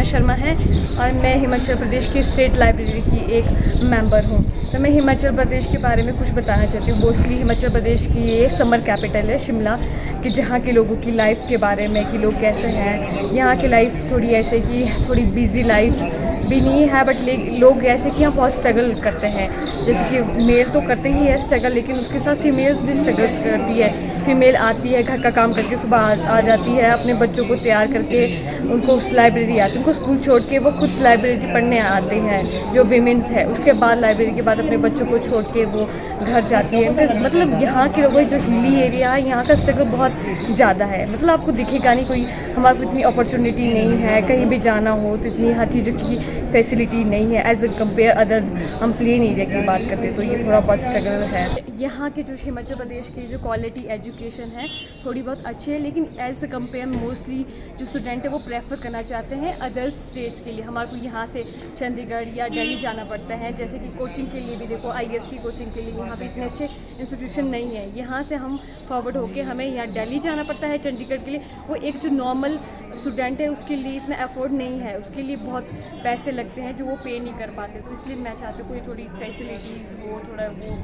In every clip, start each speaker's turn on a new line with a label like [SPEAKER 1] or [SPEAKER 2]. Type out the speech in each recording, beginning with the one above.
[SPEAKER 1] शर्मा है और मैं हिमाचल प्रदेश की स्टेट लाइब्रेरी की एक मेंबर हूँ। तो मैं हिमाचल प्रदेश के बारे में कुछ बताना चाहती हूँ। मोस्टली हिमाचल प्रदेश की ये समर कैपिटल है शिमला, कि जहाँ के लोगों की लाइफ के बारे में कि लोग कैसे हैं। यहाँ की लाइफ थोड़ी ऐसे कि थोड़ी बिजी लाइफ भी नहीं है, बट लोग ऐसे कि यहाँ बहुत स्ट्रगल करते हैं। जैसे कि मेल तो करते ही है स्ट्रगल, लेकिन उसके साथ फीमेल्स भी स्ट्रगल्स करती है। फीमेल आती है, घर का काम करके सुबह आ जाती है, अपने बच्चों को तैयार करके उनको लाइब्रेरी आती है, उनको स्कूल छोड़ के वो खुद लाइब्रेरी पढ़ने आते हैं जो वीमेंस है। उसके बाद लाइब्रेरी के बाद अपने बच्चों को छोड़ के वो घर जाती है। मतलब यहाँ के लोगों जो हिली एरिया है, यहाँ का स्ट्रगल बहुत ज़्यादा है। मतलब आपको दिखेगा नहीं, कोई हमारे को इतनी अपॉर्चुनिटी नहीं है, कहीं भी जाना हो तो इतनी हर चीज़ों की फैसिलिटी नहीं है एज ए कम्पेयर अदर्स। हम प्लेन एरिया की बात करते हैं तो ये थोड़ा बहुत स्ट्रगल है। यहाँ के जो हिमाचल प्रदेश की जो क्वालिटी एजुकेशन है थोड़ी बहुत अच्छी है, लेकिन एज ए कम्पेयर मोस्टली जो स्टूडेंट है वो प्रेफर करना चाहते हैं अदर स्टेट के लिए। हमारे को यहाँ से चंडीगढ़ या दिल्ली जाना पड़ता है, जैसे कि कोचिंग के लिए भी देखो, IAS की कोचिंग के लिए यहाँ पे इतने अच्छे इंस्टीट्यूशन नहीं है। यहाँ से हम फॉरवर्ड होकर हमें यहाँ दिल्ली जाना पड़ता है चंडीगढ़ के लिए। वो एक जो नॉर्मल स्टूडेंट है उसके लिए इतना अफोर्ड नहीं है, उसके लिए बहुत पैसे लगते हैं जो वो पे नहीं कर पाते। तो इसलिए मैं चाहती हूँ कोई थोड़ी फैसिलिटीज़ हो, थोड़ा वो।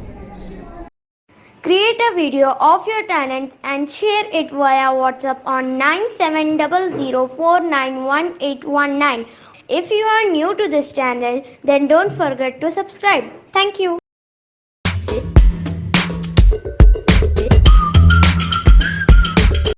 [SPEAKER 2] Create a video of your talents and share it via WhatsApp on 9700491819. If you are new to this channel, then don't forget to subscribe. Thank you.